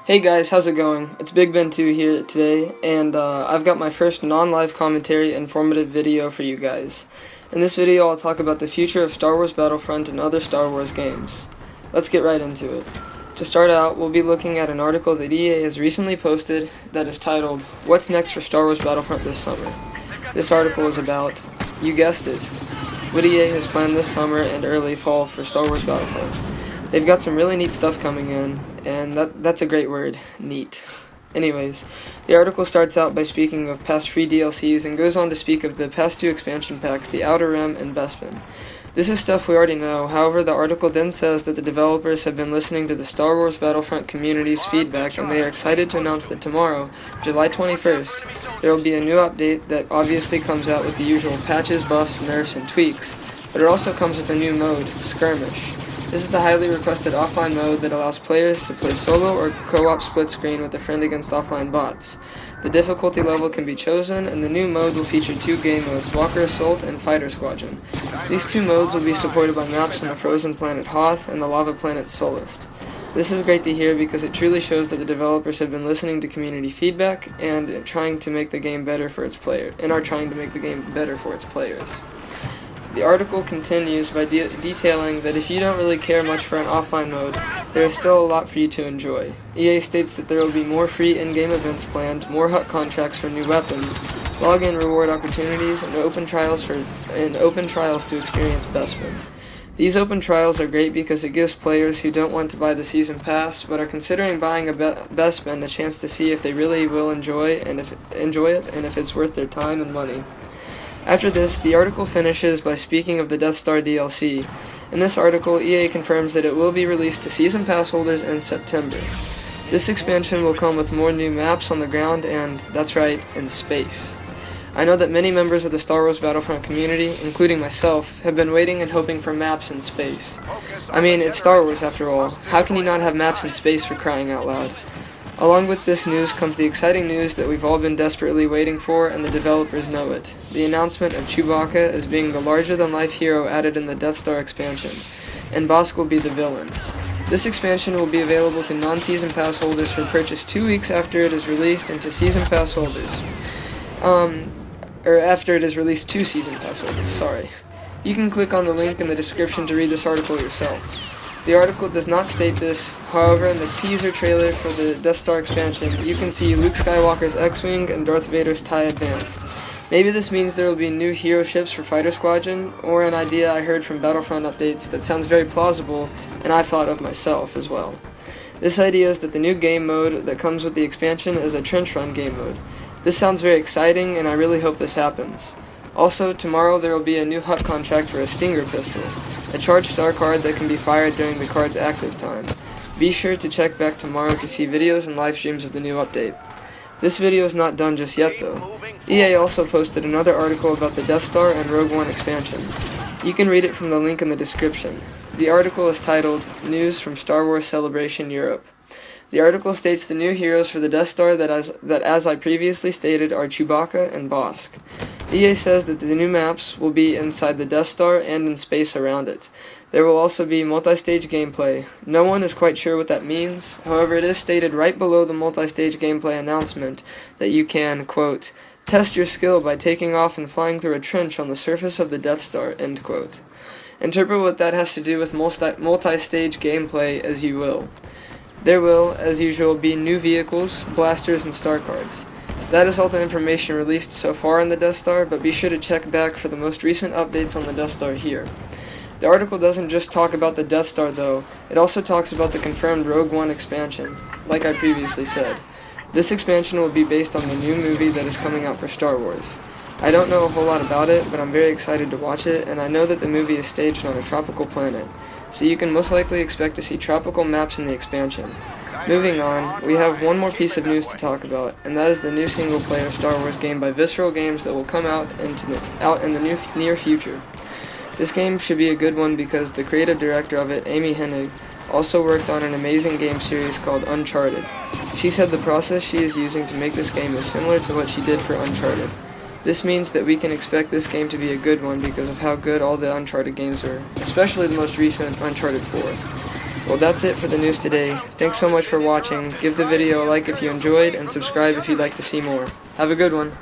Hey guys, how's it going? It's Big Ben 2 here today, and I've got my first non-live commentary informative video for you guys. In this video, I'll talk about the future of Star Wars Battlefront and other Star Wars games. Let's get right into it. To start out, we'll be looking at an article that EA has recently posted that is titled, "What's Next for Star Wars Battlefront This Summer?" This article is about, you guessed it, what EA has planned this summer and early fall for Star Wars Battlefront. They've got some really neat stuff coming in, and that's a great word, neat. Anyways, the article starts out by speaking of past free DLCs and goes on to speak of the past two expansion packs, the Outer Rim and Bespin. This is stuff we already know, however the article then says that the developers have been listening to the Star Wars Battlefront community's feedback and they are excited to announce that tomorrow, July 21st, there will be a new update that obviously comes out with the usual patches, buffs, nerfs, and tweaks, but it also comes with a new mode, Skirmish. This is a highly requested offline mode that allows players to play solo or co-op split screen with a friend against offline bots. The difficulty level can be chosen, and the new mode will feature two game modes, Walker Assault and Fighter Squadron. These two modes will be supported by maps on the frozen planet Hoth and the lava planet Solist. This is great to hear because it truly shows that the developers have been listening to community feedback and trying to make the game better for its players. The article continues by detailing that if you don't really care much for an offline mode, there is still a lot for you to enjoy. EA states that there will be more free in-game events planned, more HUT contracts for new weapons, log-in reward opportunities, and open trials to experience Bespin. These open trials are great because it gives players who don't want to buy the season pass but are considering buying a Bespin a chance to see if they really will enjoy it and if it's worth their time and money. After this, the article finishes by speaking of the Death Star DLC. In this article, EA confirms that it will be released to Season Pass holders in September. This expansion will come with more new maps on the ground and, that's right, in space. I know that many members of the Star Wars Battlefront community, including myself, have been waiting and hoping for maps in space. I mean, it's Star Wars after all. How can you not have maps in space, for crying out loud? Along with this news comes the exciting news that we've all been desperately waiting for, and the developers know it. The announcement of Chewbacca as being the larger-than-life hero added in the Death Star expansion, and Bosk will be the villain. This expansion will be available to non-Season Pass holders for purchase 2 weeks after it is released, and to Season Pass holders. After it is released to Season Pass holders, sorry. You can click on the link in the description to read this article yourself. The article does not state this, however in the teaser trailer for the Death Star expansion, you can see Luke Skywalker's X-Wing and Darth Vader's TIE Advanced. Maybe this means there will be new hero ships for Fighter Squadron, or an idea I heard from Battlefront Updates that sounds very plausible, and I've thought of myself as well. This idea is that the new game mode that comes with the expansion is a trench run game mode. This sounds very exciting, and I really hope this happens. Also, tomorrow there will be a new HUT contract for a Stinger pistol, a charged star card that can be fired during the card's active time. Be sure to check back tomorrow to see videos and live streams of the new update. This video is not done just yet though. EA also posted another article about the Death Star and Rogue One expansions. You can read it from the link in the description. The article is titled, News from Star Wars Celebration Europe. The article states the new heroes for the Death Star that as I previously stated are Chewbacca and Bosk. EA says that the new maps will be inside the Death Star and in space around it. There will also be multi-stage gameplay. No one is quite sure what that means, however it is stated right below the multi-stage gameplay announcement that you can, quote, test your skill by taking off and flying through a trench on the surface of the Death Star, end quote. Interpret what that has to do with multi-stage gameplay as you will. There will, as usual, be new vehicles, blasters, and star cards. That is all the information released so far on the Death Star, but be sure to check back for the most recent updates on the Death Star here. The article doesn't just talk about the Death Star though, it also talks about the confirmed Rogue One expansion, like I previously said. This expansion will be based on the new movie that is coming out for Star Wars. I don't know a whole lot about it, but I'm very excited to watch it, and I know that the movie is staged on a tropical planet, so you can most likely expect to see tropical maps in the expansion. Moving on, we have one more piece of news to talk about, and that is the new single-player Star Wars game by Visceral Games that will come out in the near future. This game should be a good one because the creative director of it, Amy Hennig, also worked on an amazing game series called Uncharted. She said the process she is using to make this game is similar to what she did for Uncharted. This means that we can expect this game to be a good one because of how good all the Uncharted games were, especially the most recent Uncharted 4. Well, that's it for the news today. Thanks so much for watching. Give the video a like if you enjoyed, and subscribe if you'd like to see more. Have a good one.